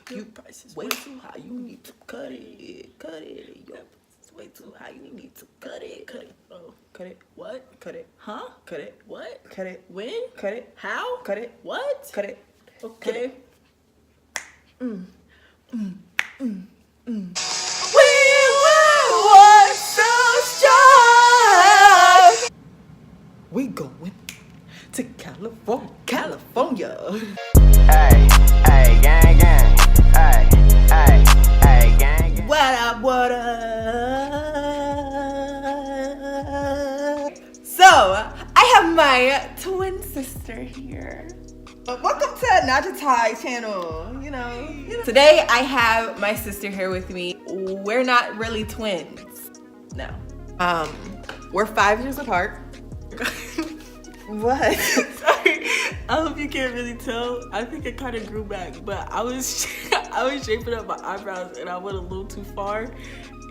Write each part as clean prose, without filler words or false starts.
You price is way too high. You need to cut it. Cut it. Yo, it's way too high. You need to cut it. Cut it. Oh, cut it. What? Cut it. Huh? Cut it. What? Cut it. When? Cut it. How? Cut it. What? Cut it. Okay. We were so strong. We going to California. Hey, hey, gang, gang. Hey, hey, hey, gang, gang. What up, what up? So, I have my twin sister here. Welcome to Najah channel. You know. Today, I have my sister here with me. We're not really twins. No. We're 5 years apart. What? Sorry, I hope you can't really tell. I think it kind of grew back, but I was shaping up my eyebrows and I went a little too far,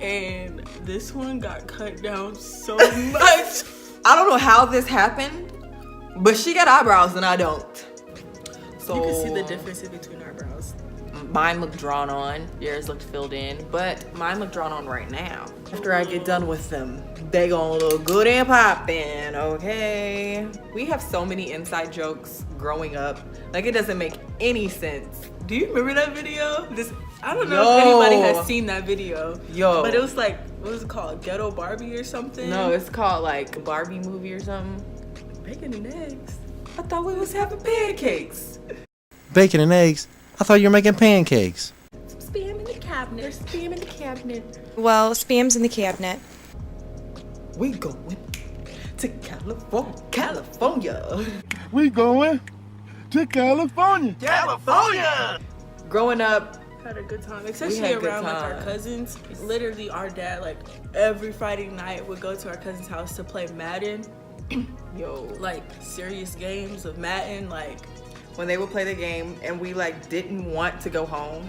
and this one got cut down so much. I don't know how this happened, but she got eyebrows and I don't. So You can see the difference in between our brows. Mine looked drawn on, yours looked filled in, but mine look drawn on right now. After I get done with them, they gonna look good and poppin', okay? We have so many inside jokes growing up. Like, it doesn't make any sense. Do you remember that video? I don't know if anybody has seen that video. Yo. But it was like, what was it called? Ghetto Barbie or something? No, it's called like a Barbie movie or something. Bacon and eggs. I thought we was having pancakes. Bacon and eggs? I thought you were making pancakes. Some spam in the cabinet. There's spam in the cabinet. Well, spam's in the cabinet. We going to California. We going to California. California! Growing up, Had a good time, especially had good around like our times. cousins. Literally, our dad like every Friday night would go to our cousin's house to play Madden. yo, Like serious games of Madden. Like when they would play the game and we like didn't want to go home,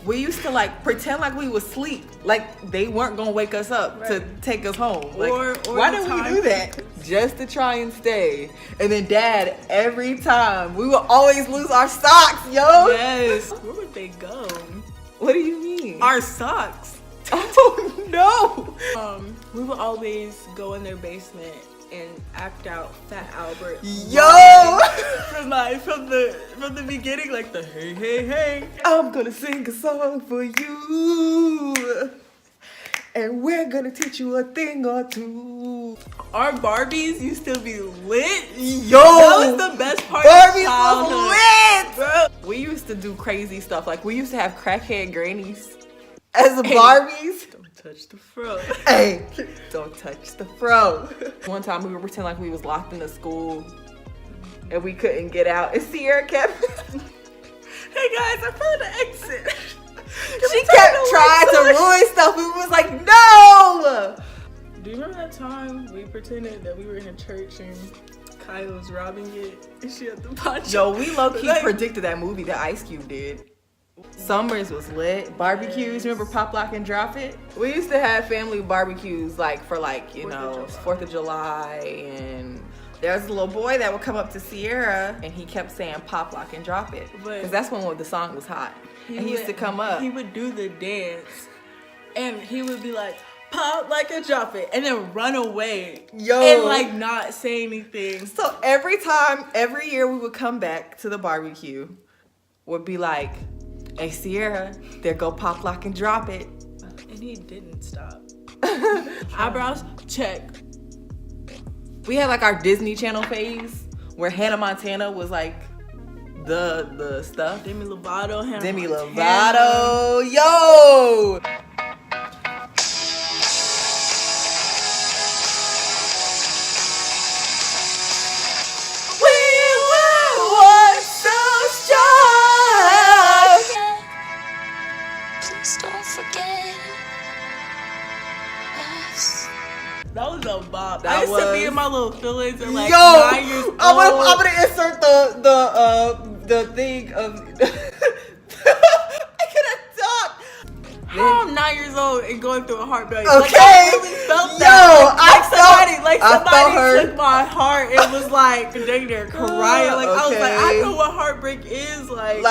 we used to like pretend like we was asleep, like they weren't gonna wake us up to Right. take us home. Like, Or why the did we time- do that? Just to try and stay. And then Dad, every time we would always lose our socks, yo. yes, where would they go? What do you mean? Our socks. Oh no! We would always go in their basement and act out Fat Albert. Yo! from the beginning, like the hey hey hey. I'm gonna sing a song for you, and we're gonna teach you a thing or two. Our Barbies used to be lit. Yo! That was the best part Barbies of was childhood. lit! Bro. We used to do crazy stuff. Like, we used to have crackhead grannies as the Barbies. Don't touch the fro. Hey, don't touch the fro. One time we were pretending like we was locked in the school and we couldn't get out. And Sierra kept... Hey guys, I found the exit. she kept trying to ruin stuff. We was like, no! Do you remember that time we pretended that we were in a church and Kyle was robbing it and she had the poncho? Yo, we low-key Like, predicted that movie that Ice Cube did. Summers was lit. Barbecues, remember Pop Lock and Drop It? We used to have family barbecues like for like, you know, 4th of July, and there was a little boy that would come up to Sierra and he kept saying Pop Lock and Drop It. Because that's when the song was hot. And he used to come up. He would do the dance and he would be like, pop like a drop it, and then run away. Yo. And like not say anything. So every year we would come back to the barbecue, would be like, hey Sierra, there go Pop Lock and Drop It. And he didn't stop. Eyebrows, check. We had like our Disney Channel phase where Hannah Montana was like the stuff. Demi Lovato, Hannah Demi Montana. Lovato, yo! We were once so strong. Please don't forget us. That was a bop. That I used to be was- in my little feelings at like Yo, 9 years old. I'm gonna insert the thing of I couldn't talk. How I'm 9 years old and going through a heartbreak. Okay. Like, I really felt Yo, that. I felt Somebody her. took my heart. It was like dang near crying. Like I was like, I Okay. know what heartbreak is. Like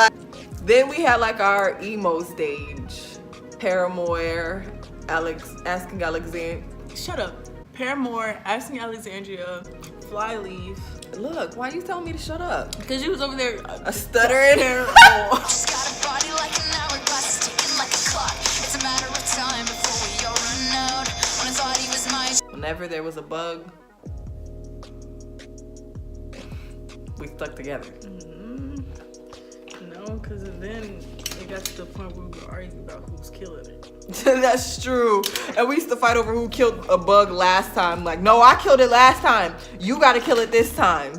Then we had like our emo stage. Paramore, Asking Alexandria. Shut up. Paramore, Asking Alexandria, Flyleaf. Look, why you telling me to shut up? Because you was over there Stuttering. Just got a body like an hourglass, ticking like a clock. It's a matter of time before we all run out. When I thought he was mine. Whenever there was a bug, we stuck together. No, because then it got to the point where we were arguing about who was killing it. That's true. And we used to fight over who killed a bug last time. Like, no, I killed it last time. You gotta kill it this time.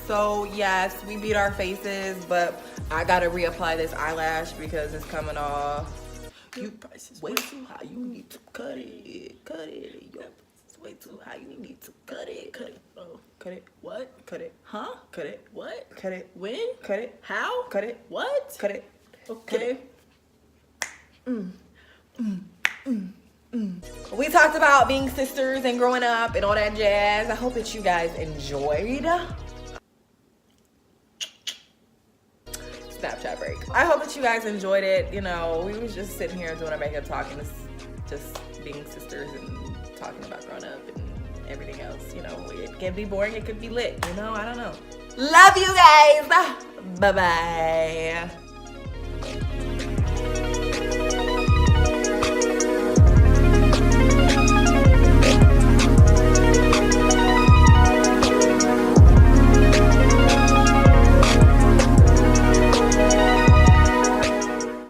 So yes, we beat our faces, but I gotta reapply this eyelash because it's coming off. You way too high. You need to cut it. Cut it. Yo, it's way too high. You need to cut it. Cut it. Oh, cut it. What? Cut it. Huh? Cut it. What? Cut it. When? Cut it. How? Cut it. What? Cut it. Okay. We talked about being sisters and growing up and all that jazz. I hope that you guys enjoyed. Snapchat break. I hope that you guys enjoyed it. You know, we was just sitting here doing our makeup talk and just being sisters and talking about growing up and everything else. You know, it can be boring, it could be lit. You know, I don't know. Love you guys. Bye-bye.